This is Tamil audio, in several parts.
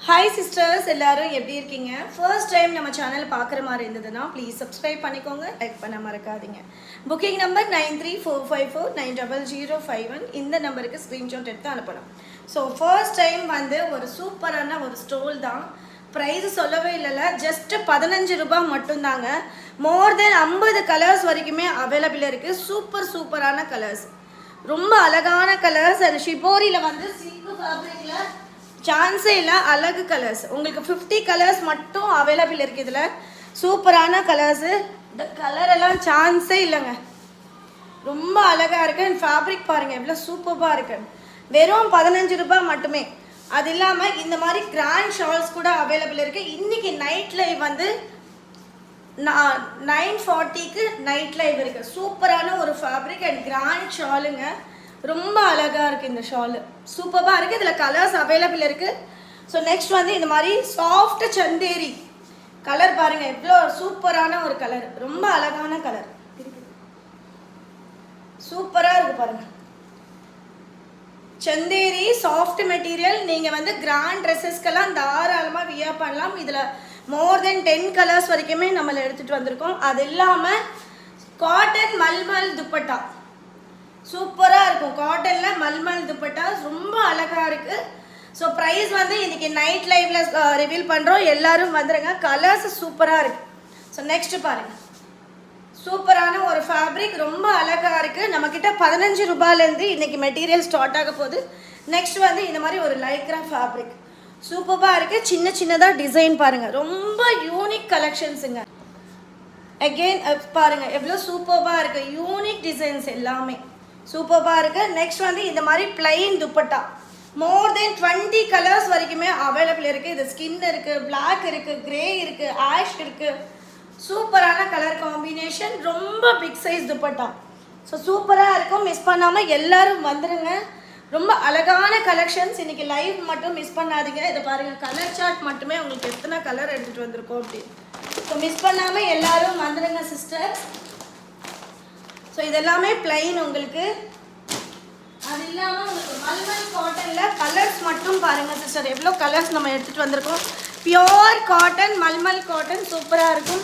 Hi sisters, எல்லாரும் எப்படி இருக்கீங்க? First time நம்ம சேனல் பார்க்குற மாதிரி இருந்ததுன்னா ப்ளீஸ் சப்ஸ்கிரைப் பண்ணிக்கோங்க, லைக் பண்ண மறக்காதீங்க. புக்கிங் நம்பர் 93454051 இந்த நம்பருக்கு ஸ்க்ரீன்ஷாட் எடுத்து அனுப்பணும். ஸோ ஃபர்ஸ்ட் டைம் வந்து ஒரு சூப்பரான ஒரு ஸ்டோல் தான். ப்ரைஸ் சொல்லவே இல்லைல்ல, ஜஸ்ட் 15 ரூபாய் மட்டும்தாங்க. மோர் தென் 50 கலர்ஸ் வரைக்குமே அவைலபிள் இருக்குது. சூப்பரான கலர்ஸ், ரொம்ப அழகான கலர்ஸ். அந்த ஷிபோரியில் வந்து சில்க் ஃபேப்ரிக்கில் சான்ஸே இல்லை, அழகு கலர்ஸ். உங்களுக்கு 50 கலர்ஸ் மட்டும் அவைலபிள் இருக்குது இதில். சூப்பரான கலர்ஸு, இந்த கலரெல்லாம் சான்ஸே இல்லைங்க. ரொம்ப அழகாக இருக்குது. அண்ட் ஃபேப்ரிக் பாருங்கள் எவ்வளோ சூப்பராக இருக்குது. வெறும் 15 ரூபாய் மட்டுமே. அது இல்லாமல் இந்த மாதிரி கிராண்ட் ஷால்ஸ் கூட அவைலபிள் இருக்குது. இன்றைக்கி நைட் லைவ் வந்து 9:40க்கு நைட் லைவ் இருக்குது. சூப்பரான ஒரு ஃபேப்ரிக் அண்ட் கிராண்ட் ஷாலுங்க. ரொம்ப அழகாக இருக்குது இந்த ஷாலு, சூப்பராக இருக்குது. இதில் கலர்ஸ் அவைலபிள் இருக்குது. ஸோ நெக்ஸ்ட் வந்து இந்த மாதிரி சாஃப்ட் சந்தேரி கலர் பாருங்கள், எவ்வளோ சூப்பரான ஒரு கலர், ரொம்ப அழகான கலர், சூப்பராக இருக்குது பாருங்கள். Chanderi soft material. நீங்கள் வந்து கிராண்ட் ட்ரெஸ்ஸஸ்க்கெல்லாம் தாராளமாக வியர் பண்ணலாம். இதில் மோர் தென் 10 கலர்ஸ் வரைக்குமே நம்மளை எடுத்துகிட்டு வந்திருக்கோம். அது இல்லாமல் காட்டன் மல்மல் துப்பட்டா சூப்பராக இருக்கும். காட்டனில் மல்மல் துப்பட்டா ரொம்ப அழகாக இருக்குது. ஸோ ப்ரைஸ் வந்து இன்றைக்கி நைட் லைவில் ரிவீல் பண்ணுறோம். எல்லோரும் வந்துடுங்க. கலர்ஸ் சூப்பராக இருக்குது. ஸோ நெக்ஸ்ட்டு பாருங்கள், சூப்பரான ஒரு ஃபேப்ரிக், ரொம்ப அழகாக இருக்குது. நம்மக்கிட்ட 15 ரூபாயிலேருந்து இன்றைக்கி மெட்டீரியல் ஸ்டார்ட் ஆக போகுது. நெக்ஸ்ட் வந்து இந்த மாதிரி ஒரு லைக்ரா ஃபேப்ரிக் சூப்பராக இருக்குது. சின்னதாக டிசைன் பாருங்கள், ரொம்ப யூனிக் கலெக்ஷன்ஸுங்க. அகெயின் பாருங்கள் எவ்வளோ சூப்பராக இருக்குது. யூனிக் டிசைன்ஸ் எல்லாமே சூப்பராக இருக்குது. நெக்ஸ்ட் வந்து இந்த மாதிரி பிளைன் துப்பட்டா, மோர் தென் 20 கலர்ஸ் வரைக்குமே அவைலபிள் இருக்குது. இது ஸ்கின் இருக்குது, பிளாக் இருக்குது, கிரே இருக்குது, ஆஷ் இருக்குது. சூப்பரான கலர் காம்பினேஷன், ரொம்ப பிக் சைஸ் துப்பட்டா. ஸோ சூப்பராக இருக்கும். மிஸ் பண்ணாமல் எல்லோரும் வந்துடுங்க. ரொம்ப அழகான கலெக்ஷன்ஸ். இன்றைக்கி லைவ் மட்டும் மிஸ் பண்ணாதீங்க. இதை பாருங்கள், கலர் சார்ட் மட்டுமே உங்களுக்கு எத்தனை கலர் எடுத்துகிட்டு வந்திருக்கோம் அப்படி. ஸோ மிஸ் பண்ணாமல் எல்லோரும் வந்துடுங்க சிஸ்டர். ஸோ இதெல்லாமே பிளைன் உங்களுக்கு. அது இல்லாமல் உங்களுக்கு மல்மல் காட்டனில் கலர்ஸ் மட்டும் பாருங்கள் சிஸ்டர், எவ்வளோ கலர்ஸ் நம்ம எடுத்துகிட்டு வந்திருக்கோம். பியோர் காட்டன் மல்மல் காட்டன் சூப்பராக இருக்கும்.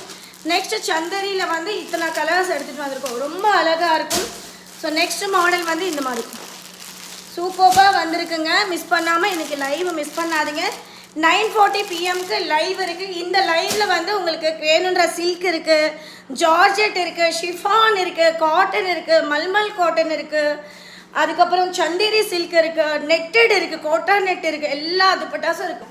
நெக்ஸ்ட்டு சந்தரியில் வந்து இத்தனை கலர்ஸ் எடுத்துகிட்டு வந்திருக்கோம், ரொம்ப அழகாக இருக்கும். ஸோ நெக்ஸ்ட் மாடல் வந்து இந்த மாதிரி சூப்பராக வந்திருக்குங்க. மிஸ் பண்ணாமல் இன்றைக்கி லைவ் மிஸ் பண்ணாதீங்க. 9:40 PM லைவ் இருக்குது. இந்த லைவில் வந்து உங்களுக்கு வேணுன்ற சில்க் இருக்குது, ஜார்ஜெட் இருக்குது, ஷிஃபான் இருக்குது, காட்டன் இருக்குது, மல்மல் காட்டன் இருக்குது, அதுக்கப்புறம் சந்தேரி சில்க் இருக்குது, நெட்டட் இருக்குது, கோட்டா நெட் இருக்குது, எல்லா துப்பட்டாஸும் இருக்குது.